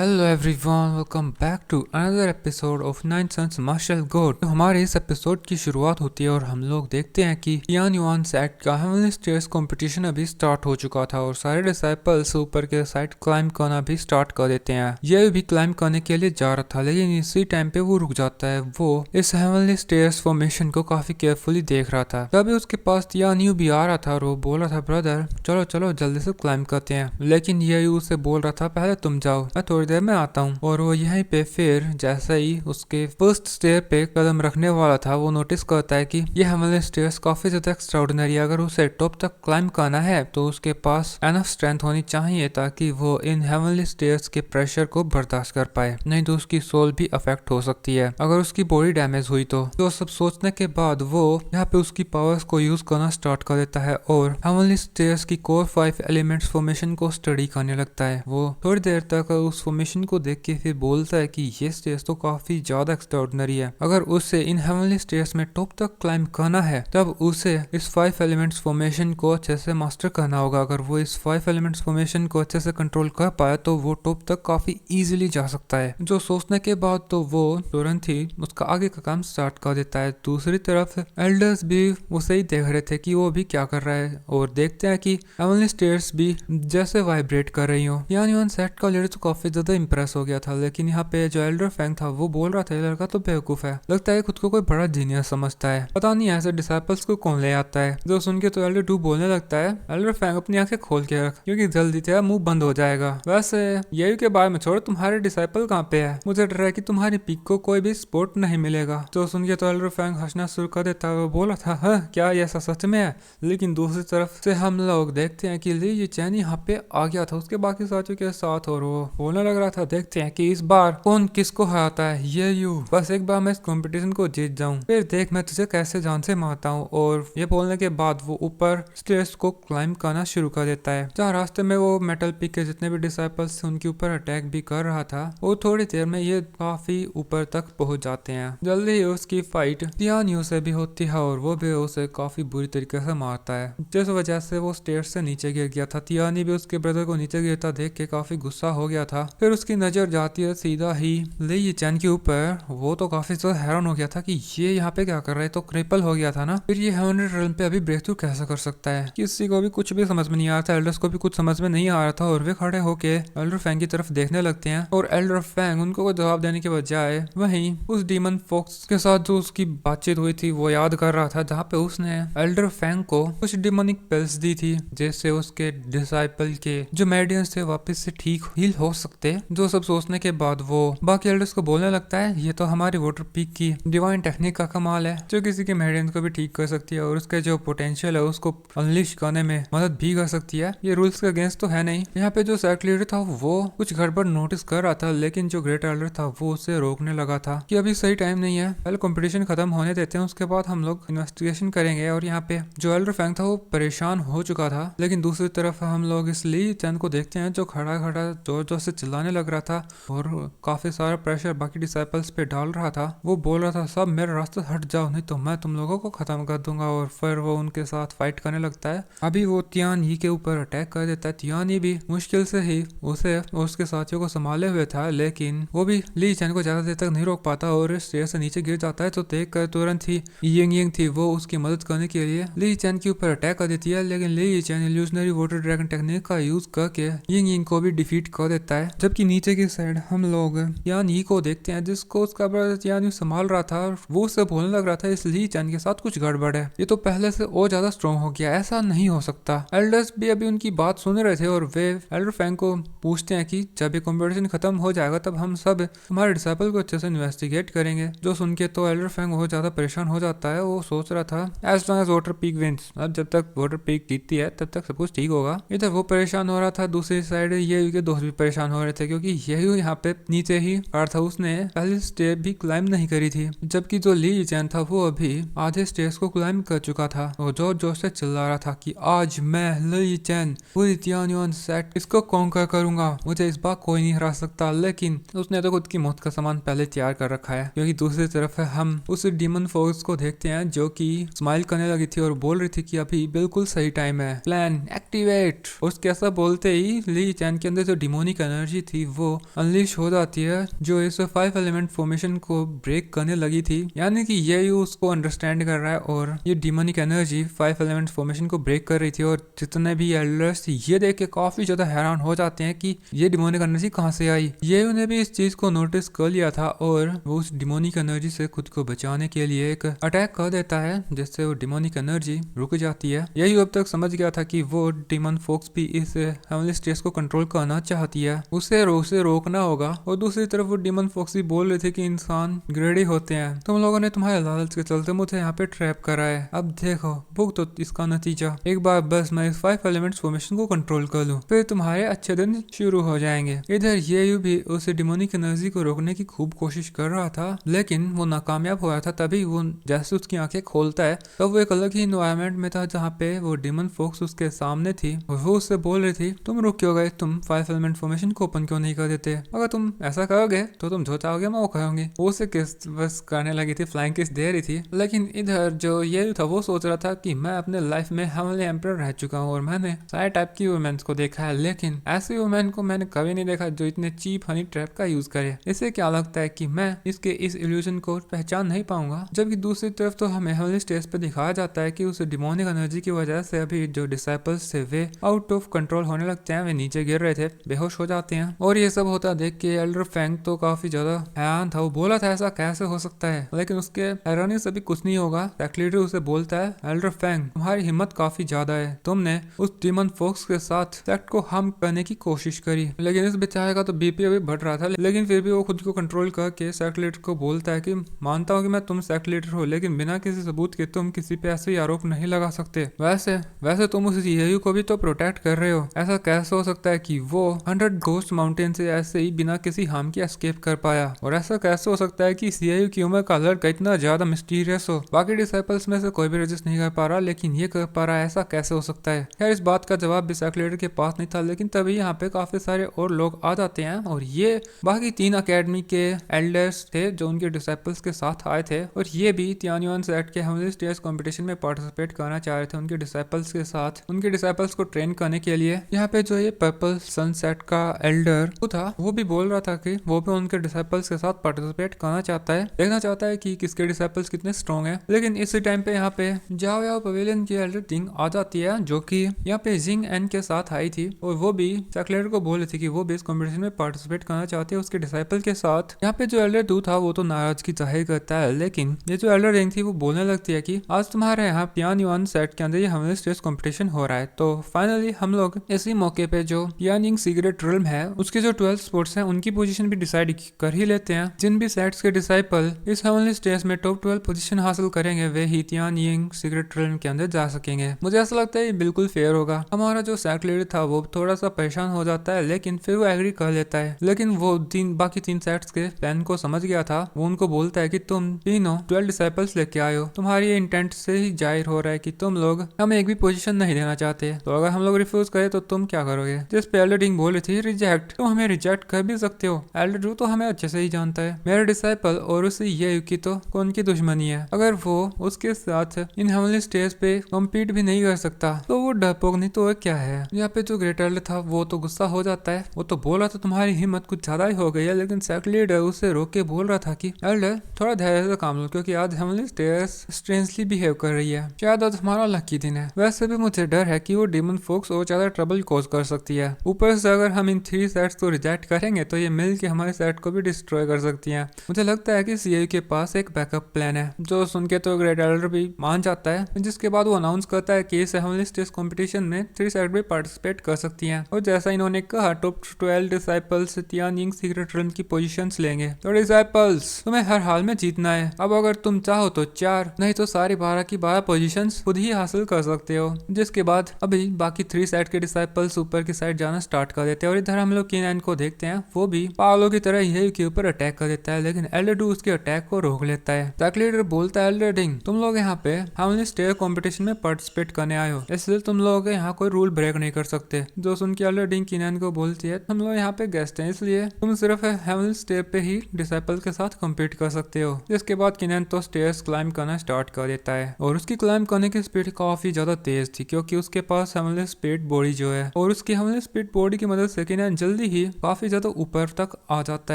Hello everyone, welcome back to another episode of nine sons martial God. तो हमारे इस episode की शुरुआत होती है और हम लोग देखते हैं कि यान युआन सेट का हेवनली स्टेयर्स कंपटीशन अभी स्टार्ट हो चुका था और सारे डिसाइपल्स ऊपर के साइड क्लाइंब करना भी स्टार्ट कर देते हैं। ये भी क्लाइंब करने के लिए जा रहा था, लेकिन इसी टाइम पे वो रुक जाता है। वो इस हेवनली स्टेयर्स फॉर्मेशन को काफी केयरफुली देख रहा था। तभी उसके पास यान यू भी आ रहा था और वो बोल रहा था, ब्रदर चलो चलो जल्दी से क्लाइंब करते हैं। लेकिन ये उसे बोल रहा था, पहले तुम जाओ, मैं थोड़ी देर में आता हूँ। और वो यहीं पे फिर जैसे ही उसके फर्स्ट स्टेयर पे कदम रखने वाला था, वो नोटिस करता है कि ये हेवनली स्टेयर्स काफी ज्यादा एक्स्ट्राऑर्डिनरी है। अगर उसे टॉप तक क्लाइंब करना है तो उसके पास एनफ स्ट्रेंथ होनी चाहिए ताकि वो इन हेवनली स्टेयर्स के प्रेशर को बर्दाश्त कर पाए, नहीं तो उसकी सोल भी अफेक्ट हो सकती है अगर उसकी बॉडी डैमेज हुई तो सब सोचने के बाद वो यहाँ पे उसकी पावर्स को यूज करना स्टार्ट कर देता है और हेवनली स्टेयर्स की कोर 5 एलिमेंट्स फॉर्मेशन को स्टडी करने लगता है। वो थोड़ी देर तक उस फॉर्मेशन को देख के फिर बोलता है कि ये स्टेयर्स तो काफी ज्यादा एक्स्ट्राऑर्डिनरी है। अगर उसे इन हेवनली स्टेयर्स में टॉप तक क्लाइंब करना है तब उसे इस 5 एलिमेंट्स फॉर्मेशन को अच्छे से मास्टर करना होगा। अगर वो इस 5 एलिमेंट्स फॉर्मेशन को अच्छे से कंट्रोल कर पाए तो वो टॉप तक काफी इजीली जा सकता है। जो सोचने के बाद तो वो तुरंत ही उसका आगे का काम स्टार्ट कर देता है। दूसरी तरफ एल्डर्स भी उसे ही देख रहे थे कि वो भी क्या कर रहा है और देखते हैं कि हेवनली स्टेयर्स भी जैसे वाइब्रेट कर रही हो। यान सेट का लीडर तो काफी ज्यादा इंप्रेस हो गया था, लेकिन यहाँ पे जो एल्डर फैंग था वो बोल रहा था ये लड़का तो बेवकूफ है, लगता है खुद को कोई बड़ा जीनियस समझता है, पता नहीं ऐसे डिसाइपल्स को कौन ले आता है। जो सुन के तो एल्डर टू बोलने लगता है, एल्डर फैंग अपनी आंखें खोल के रख क्योंकि जल्दी तेरा मुंह बंद हो जाएगा। वैसे यही के बारे में छोड़ो, तुम्हारे डिसाइपल कहाँ पे है? मुझे डर है कि तुम्हारी पीक को कोई भी सपोर्ट नहीं मिलेगा। जो सुन के तो एल्डर फैंग हंसना शुरू कर देता है। वो बोला था, हाँ क्या ये ऐसा सच में है? लेकिन दूसरी तरफ से हम लोग देखते हैं कि ली ये चैन यहाँ पे आ गया था उसके बाकी साथियों के साथ और वो बोलने लग रहा था, देखते हैं कि इस बार कौन किसको हराता है। ये यू बस एक बार मैं इस कंपटीशन को जीत जाऊं, फिर देख मैं तुझे कैसे जान से मारता हूँ। और ये बोलने के बाद वो ऊपर स्टेयर्स को क्लाइंब करना शुरू कर देता है। जहाँ रास्ते में वो मेटल पीक के जितने भी डिसाइपल्स थे उनके ऊपर अटैक भी कर रहा था। वो थोड़ी देर में ये काफी ऊपर तक पहुंच जाते हैं। जल्दी ही उसकी फाइट तियान यू से भी होती है और वो भी उसे काफी बुरी तरीके से मारता है, जिस वजह से वो स्टेयर्स से नीचे गिर गया था। तियानी भी उसके ब्रदर को नीचे गिरता देख के काफी गुस्सा हो गया था। फिर उसकी नजर जाती है सीधा ही ली चैन के ऊपर। वो तो काफी ज्यादा हैरान हो गया था कि ये यहाँ पे क्या कर रहा है, तो क्रिपल हो गया था ना, फिर ये 100 रन पे अभी ब्रेक थ्रू कैसे कर सकता है? किसी को भी कुछ भी समझ में नहीं आ रहा था, एल्डर्स को भी कुछ समझ में नहीं आ रहा था और वे खड़े होके एल्डर फैंग की तरफ देखने लगते हैं और एल्डर फैंग उनको कोई जवाब देने के बजाय वहीं उस डीमन फॉक्स के साथ जो उसकी बातचीत हुई थी वो याद कर रहा था, जहाँ पे उसने एल्डर फैंग को कुछ डिमोनिक पिल्स दी थी जिससे उसके डिसाइपल के जो मेडियंस थे वापस से ठीक हील हो सकते। जो सब सोचने के बाद वो बाकी एल्डर्स को बोलने लगता है, ये तो हमारी वाटर पीक की डिवाइन टेक्निक का कमाल है जो किसी के मेडियंस को भी ठीक कर सकती है और उसके जो पोटेंशियल है उसको अनलिश करने में मदद भी कर सकती है। ये रूल्स के अगेंस्ट तो है नहीं। यहाँ पे जो सेट लीडर था वो कुछ गड़बड़ नोटिस कर रहा था, लेकिन जो ग्रेट एल्डर था वो उसे रोकने लगा था कि अभी सही टाइम नहीं है, पहले कंपटीशन खत्म होने देते हैं, उसके बाद हम लोग इन्वेस्टिगेशन करेंगे। और यहाँ पे जो एल्डर फैंग था वो परेशान हो चुका था, लेकिन दूसरी तरफ हम लोग इस ली चैन को देखते हैं जो खड़ा खड़ा जोर जोर से चिल्लाने लग रहा था और काफी सारा प्रेशर बाकी डिसाइपल्स पे डाल रहा था। वो बोल रहा था, सब मेरे रास्ते हट जाओ नहीं तो मैं तुम लोगों को खत्म कर दूंगा। और फिर वो उनके साथ फाइट करने लगता है। अभी वो तियान ही के ऊपर अटैक कर देता है। तियान ही भी मुश्किल से ही उसे और उसके साथियों को संभाले हुए था, लेकिन वो भी ली चैन को ज्यादा देर तक नहीं रोक पाता और स्टेयर से नीचे गिर जाता है। तो देख कर तुरंत ही यिंग यिंग थी वो उसकी मदद करने के लिए ली चैन के ऊपर अटैक कर देती है, लेकिन ली चैन इल्यूजनरी वाटर ड्रैगन टेक्निक का यूज करके यिंग यिंग को भी डिफीट कर देता है। जबकि नीचे की साइड हम लोग यान ही को देखते हैं जिसको उसका ब्रदर यान यू संभाल रहा था। वो उससे बोलने लग रहा था, इस ली चैन के साथ कुछ गड़बड़ है, ये तो पहले से और ज्यादा स्ट्रॉन्ग हो गया, ऐसा नहीं हो सकता। एल्डर्स भी अभी उनकी बात सुन रहे थे और वे एल्डर फैंग को पूछते हैं कि जब ये कॉम्पिटिशन खत्म हो जाएगा तब हम सब हमारे डिसाइपल को अच्छे से इन्वेस्टिगेट करेंगे। जो सुन के तो एल्डर फैंग बहुत ज्यादा परेशान हो जाता है। वो सोच रहा था, as long as water peak wins, अब जब तक वाटर पीक जीतती है तब तक सब कुछ ठीक होगा। इधर वो परेशान हो रहा था, दूसरी साइड ये के दोस्त भी परेशान हो रहे थे क्योंकि यही यहाँ पे नीचे ही था, उसने पहली स्टेप भी क्लाइंब नहीं करी थी, जबकि जो ली चैन था वो अभी आधे स्टेज को क्लाइंब कर चुका था। और जोर जोर से चिल्ला रहा था कि आज मैं ली चैन पूरी तियान युआन सेट इसको कॉन्कर करूंगा, मुझे इस बार कोई नहीं हरा सकता। लेकिन उसने तो खुद की मौत का सामान पहले तैयार कर रखा है। क्योंकि दूसरी तरफ हम उस डीमन फोर्स को देखते हैं जो कि स्माइल करने लगी थी और बोल रही थी कि अभी बिल्कुल सही टाइम है, प्लान एक्टिवेट। उसके ऐसा बोलते ही ली चैन के अंदर जो डिमोनिक एनर्जी थी वो अनलीश हो जाती है, जो इस 5 एलिमेंट फॉर्मेशन को ब्रेक करने लगी थी। यानी कि ये उसको अंडरस्टैंड कर रहा है और ये डिमोनिक एनर्जी 5 एलिमेंट फॉर्मेशन को ब्रेक कर रही थी। और जितने भी एल्डर्स थी ये देख के काफी ज्यादा हैरान हो जाते हैं कि ये डिमोनिक एनर्जी कहाँ से आई। ये उन्हें भी इस चीज को नोटिस कर लिया था और वो उस डिमोनिक एनर्जी से खुद को बचाने के लिए एक अटैक कर देता है, जिससे वो डिमोनिक एनर्जी रुक जाती है। यही अब तक समझ गया था कि वो डिमन फोक्स भी इस हेवनली स्टेज को कंट्रोल करना चाहती है, उसे रोकना होगा। और दूसरी तरफ वो डिमन फोक्स भी बोल रहे थे कि इंसान ग्रेडी होते हैं, तुम लोगों ने तुम्हारे लालच के चलते मुझे यहाँ पे ट्रैप करा है, अब देखो भुगतो तो इसका नतीजा। एक बार बस मैं इस 5 एलिमेंट्स फॉर्मेशन को कंट्रोल कर लूं, फिर तुम्हारे अच्छे दिन शुरू हो जाएंगे। इधर ये भी उस डिमोनिक एनर्जी को रोकने की खूब कोशिश कर रहा था, लेकिन वो नाकामयाब हो रहा था। तभी वो जैसे उसकी आंखें खोलता है तो वो एक अलग ही एनवायरनमेंट में था, जहाँ पे वो डिमन फोक्स उसके सामने थी और वो उससे बोल रही थी, तुम रुक क्यों गए, तुम 5 एलिमेंट फॉर्मेशन को ओपन क्यों नहीं कर देते, अगर तुम ऐसा करोगे तो तुम जो चाहोगे मैं वो करूंगी। वो उसे किस बस करने लगी थी, फ्लाइंग किस दे रही थी। लेकिन इधर जो ये था वो सोच रहा था कि मैं अपने लाइफ में हेवनली एम्परर रह चुका हूँ और मैंने सारे टाइप की वुमेन्स को देखा है, लेकिन ऐसी वुमेन को मैंने कभी नहीं देखा जो इतने चीप हनी ट्रैप का यूज करे। इसे क्या लगता है कि मैं इसके इस इल्यूजन को पहचान नहीं पाऊंगा। जबकि दूसरी तरफ तो हमें हेवनली स्टेज पे दिखाया जाता है कि उस डिमोनिक एनर्जी की वजह से अभी जो डिसाइपल्स थे वे आउट ऑफ कंट्रोल होने लगते हैं, वे नीचे गिर रहे थे, बेहोश हो जाते हैं। और ये सब होता देख के एल्डर फैंग तो काफी ज्यादा हैरान था। वो बोला था ऐसा कैसे हो सकता है, लेकिन उसके हैरानी से भी कुछ नहीं होगा। पैक लीडर उसे बोलता है, एल्डर फैंग तुम्हारी हिम्मत काफी ज्यादा है, तुमने उस डिमन फोक्स के साथ सेक्ट को हार्म करने की कोशिश करी। लेकिन इस बेचारे का तो बीपी अभी बढ़ रहा था, लेकिन फिर भी वो खुद को कंट्रोल करके सेक्ट लीडर को बोलता है कि मानता हूँ कि मैं तुम सेक्ट लीडर हो, लेकिन बिना किसी सबूत के तुम किसी पे ऐसे आरोप नहीं लगा सकते। वैसे तुम उस सीएयू को भी तो प्रोटेक्ट कर रहे हो, ऐसा कैसे हो सकता है कि वो 100 घोस्ट माउंटेन से ऐसे ही बिना किसी हार्म के एस्केप कर पाया, और ऐसा कैसे हो सकता है कि सीएयू की उम्र का लड़का इतना ज्यादा मिस्टीरियस हो। बाकी डिसाइपल्स में से कोई भी रजिस्ट नहीं कर पा रहा, लेकिन ये कर पा रहा है, ऐसा कैसे हो सकता है। खैर इस बात का जवाब भी सेक्ट लीडर के पास नहीं था, लेकिन तभी यहाँ पे काफी सारे और लोग आ जाते हैं और ये बाकी 3 अकेडमी के एल्डर्स थे जो उनके डिसाइपल्स के साथ आए थे, और ये भी तियानयुआन सेक्ट के हेवनली स्टेज कंपटीशन में पार्टिसिपेट करना चाह रहे थे उनके डिसाइपल्स के साथ, उनके डिसाइपल्स को ट्रेन करने के लिए। यहाँ पे जो ये पर्पल सनसेट का एल्डर था वो भी बोल रहा था कि वो भी उनके डिसाइपल्स के साथ पार्टिसिपेट करना चाहता है, देखना चाहता है कि किसके डिसाइपल्स कितने स्ट्रॉन्ग है। लेकिन इसी टाइम पे यहाँ पे जाओ याओ पवेलियन की एल्डर टिंग आ जाती है, जो कि यहाँ पे जिंग एन के साथ आई थी, और वो भी सेक्लेटर को बोल रही थी कि वो भी इस कॉम्पिटिशन में पार्टिसिपेट करना चाहती है उसके डिसाइपल के साथ। यहाँ पे जो एल्डर टू था वो तो नाराजगी जाहिर करता है, लेकिन ये जो एल्डर रिंग थी वो बोलने लगती है कि आज तुम्हारे यहाँ तियानयुआन सेट के अंदर ये हेवनली स्टेज कंपटीशन हो रहा है। तो फाइनली हम लोग इसी मौके पे जो तियानिंग सीक्रेट रिल्म है उसके जो 12 स्पोर्ट्स हैं उनकी पोजीशन भी डिसाइड कर ही लेते हैं। जिन भी सेट्स के डिसाइपल इस हेवनली स्टेज में टॉप 12 पोजीशन हासिल करेंगे वे ही तियानिंग सीक्रेट रिल्म के अंदर जा सकेंगे। मुझे ऐसा लगता है ये बिल्कुल फेयर होगा। हमारा जो सेट लीडर था वो थोड़ा सा परेशान हो जाता है, लेकिन फिर वो एग्री कर लेता है। लेकिन वो बाकी 3 सेट्स के प्लान को समझ गया था। वो उनको बोलता है कि तुम तीनों 12 डिसाइपल्स लेके आए हो, तुम्हारी ये इंटेंट से ही जाहिर हो रहा है कि तुम लोग हमें एक भी पोजीशन नहीं देना चाहते, तो अगर हम लोग रिफ्यूज करें तो तुम क्या करोगे। जिस पे एल्डर रिंग बोल रही थी रिजेक्ट, तुम हमें रिजेक्ट कर भी सकते हो, एल्डर ड्रू तो हमें अच्छे से ही जानता है, मेरे डिसाइपल और उससे ये युकी तो कौन की दुश्मनी है, अगर वो उसके साथ इन हेवनली स्टेज पे कम्पीट भी नहीं कर सकता तो वो डरपोक नहीं तो क्या है। यहाँ पे जो ग्रेट एल्डर था वो तो गुस्सा हो जाता है, वो तो बोला था तुम्हारी हिम्मत कुछ ज्यादा ही हो गई है, लेकिन सेक्ट लीडर उसे रोक के बोल रहा था कि एल्डर थोड़ा धैर्य से काम लो, क्योंकि आज हेवनली स्टेज स्ट्रेंजली बिहेव कर रही है, शायद आज हमारा लकी दिन है। वैसे भी मुझे डर है कि वो डिमन फोक्स और ज्यादा ट्रबल कॉज कर सकती है, ऊपर से अगर हम इन 3 सेट्स को रिजेक्ट करेंगे तो ये मिल के हमारे सेट को भी डिस्ट्रॉय कर सकती है। मुझे लगता है कि सीए के पास एक बैकअप प्लान है, जो सुन के तो ग्रेट एल्डर भी मान जाता है, जिसके बाद वो अनाउंस करता है कि इस हेवनली स्टेज कंपटीशन में 3 सेट भी पार्टिसिपेट कर सकती हैं, और जैसा इन्होंने कहा टॉप 12 डिसाइपल्स तियानिंग सीक्रेट रिल्म की पोजीशंस लेंगे। तो डिसाइपल्स तुम्हें हर हाल में जीतना है, अब अगर तुम चाहो तो 4 नहीं तो सारी 12 की 12 पोजीशंस खुद ही हासिल कर सकते हो। जिसके बाद अभी बाकी 3 सेट के डिसाइपल्स ऊपर की साइड जाना स्टार्ट कर देते हैं, और इधर हम लोग किनान को देखते हैं, वो भी पागलों की तरह यही के ऊपर अटैक कर देता है, लेकिन एल्डर डू उसके अटैक को रोक लेता है। सेक्ट लीडर बोलता है एल्डर रिंग तुम लोग यहाँ पे हेवनली स्टेज कंपटीशन में पार्टिसिपेट करने आए हो, इसलिए तुम लोग यहाँ कोई रूल ब्रेक नहीं कर सकते। जो सुन के एल्डर रिंग किनान को बोलती है हम लोग यहाँ पे गेस्ट हैं, इसलिए तुम सिर्फ हेवनली स्टेज पे ही डिसाइपल के साथ कम्पीट कर सकते हो। जिसके बाद किनान तो स्टेयर्स क्लाइंब करना स्टार्ट कर देता है, और उसकी क्लाइंब करने की स्पीड काफी ज्यादा तेज थी, क्योंकि उसके पास हेवनली स्पीड बॉडी जो है, और उसकी हेवनली स्पीड बॉडी की मदद से किनान जल्दी ही काफी ज्यादा ऊपर तक आ जाता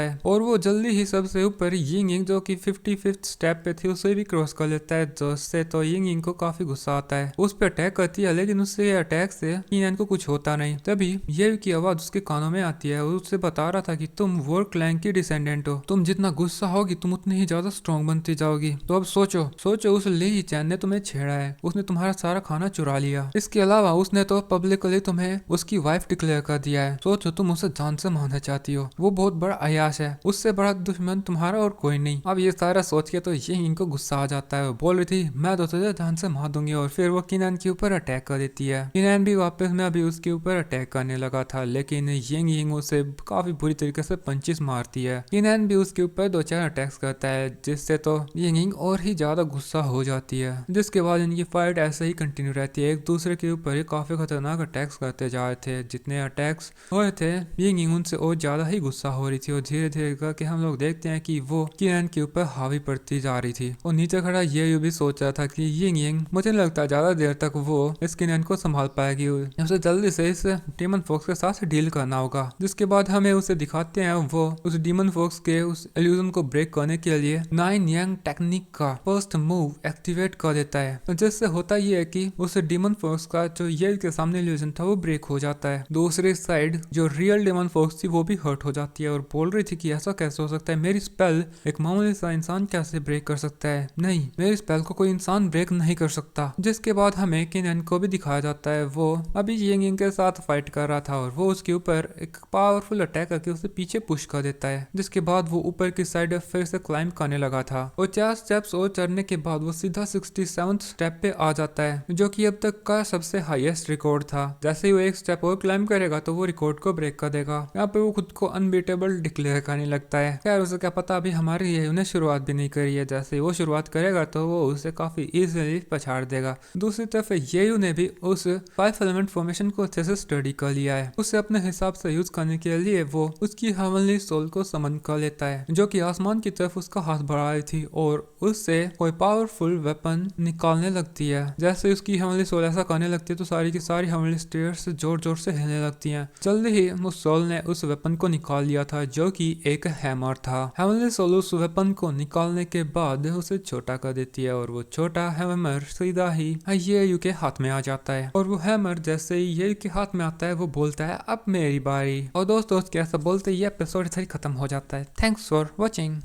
है और वो जल्दी ही सबसे ऊपर यिंग यिंग जो कि 55th स्टेप पे थी उसे भी क्रॉस कर लेता है, जिससे तो यिंग यिंग को काफी गुस्सा आता है, उस पर अटैक करती है, लेकिन उससे अटैक से कीनान को कुछ होता नहीं। तभी ये की आवाज उसके कानों में आती है और उससे बता रहा था कि तुम वॉर क्लैन की डिसेंडेंट हो, तुम जितना गुस्सा होगी तुम उतनी ही ज्यादा स्ट्रॉन्ग बनती जाओगी। तो अब सोचो सोचो उस ली चैन ने तुम्हें छेड़ा है, उसने तुम्हारा सारा खाना चुरा लिया, इसके अलावा उसने तो पब्लिकली तुम्हें उसकी वाइफ डिक्लेयर कर दिया है। सोचो तुम उसे जान से मारना चाहती हो, वो बहुत बड़ा अयाश है, उससे बड़ा दुश्मन तुम्हारा और कोई नहीं। अब ये सारा सोच के तो ये इनको गुस्सा आ जाता है, बोल रही थी मैं तो तुझे जान से मार दूंगी, और फिर वो किनान के ऊपर अटैक कर देती है। किनान भी वापस में अभी उसके ऊपर अटैक करने लगा था, लेकिन यिंग यिंग उसे काफी बुरी तरीके से पंचेस मारती है। किनान भी उसके ऊपर 2-4 अटैक्स करता है, जिससे तो यिंग यिंग और ही ज्यादा गुस्सा हो जाती है, जिसके बाद इनकी फाइट ऐसे ही कंटिन्यू रहती है। एक दूसरे के ऊपर ही काफी खतरनाक अटैक्स करते जा रहे थे, जितने अटैक्स हो रहे थे यिंग यिंग उनसे और ज्यादा ही गुस्सा हो रही थी, और धीरे धीरे करके हम लोग देखते हैं कि वो किनान के ऊपर हावी पड़ती जा रही थी। और नीचे खड़ा ये भी सोच रहा था कि यिंग यिंग मुझे लगता है ज्यादा देर तक वो इस किनान को संभाल पाएगी, उसे जल्दी से इस डीमन फोक्स के साथ डील करना होगा। जिसके बाद हमें उसे दिखाते हैं वो उस डीमन फोक्स के उस इल्यूजन को ब्रेक करने के लिए 9 यंग टेक्निक का फर्स्ट मूव एक्टिवेट कर देता है, जिससे होता ये है कि उस डीमन फोक्स का जो ये के सामने इल्यूजन था वो ब्रेक हो जाता है। दूसरी साइड जो रियल डीमन फोक्स थी वो भी हर्ट हो जाती है और बोल रही थी कि ऐसा कैसे हो सकता है, मेरी स्पेल एक मामूली सा इंसान कैसे ब्रेक कर सकता है, नहीं मेरी स्पेल को कोई इंसान ब्रेक नहीं कर सकता। जिसके बाद हमें किनान को भी दिखाया जाता है, वो अभी यिंग यिंग के साथ फाइट कर रहा था और वो उसके ऊपर एक पावरफुल अटैक करके उसे पीछे पुश कर देता है, जिसके बाद वो ऊपर की साइड फिर से क्लाइंब करने लगा था और 4 स्टेप्स और चढ़ने के बाद वो सीधा 67th स्टेप पे आ जाता है, जो कि अब तक का सबसे हाईएस्ट रिकॉर्ड था। जैसे ही वो एक स्टेप और क्लाइंब करेगा तो वो रिकॉर्ड को ब्रेक कर देगा। यहाँ पे वो खुद को अनबीटेबल डिक्लेयर करने लगता है। खैर उसे क्या पता, अभी हमारी ये उन्हें शुरुआत भी नहीं करी है, जैसे वो शुरुआत करेगा तो वो उसे काफी इजीली पछाड़ देगा। दूसरी तरफ येयू ने भी उस 5 एलिमेंट फॉर्मेशन को अच्छे से स्टडी कर लिया है, उसे अपने हिसाब से यूज करने के लिए वो उसकी हेवनली सोल को समन कर लेता है, जो कि आसमान की तरफ उसका हाथ बढ़ा रही थी और उससे कोई पावरफुल वेपन निकालने लगती है। जैसे उसकी हेवनली सोल ऐसा करने लगती है तो सारी की सारी हेवनली स्टेयर्स जोर जोर से हिलने लगती हैं। जल्दी ही उस सोल ने उस वेपन को निकाल लिया था, जो कि एक हैमर था। हेवनली सोल उस वेपन को निकालने के बाद उसे छोटा कर देती है और वो छोटा हैमर सीधा ही येयू के हाथ में आ जाता है, और वो हैमर जैसे ही येयू के हाथ में आता है वो बोलता है अब मेरी बारी। और दोस्तों कैसा बोलते ये एपिसोड खत्म हो जाता है। Thanks for watching.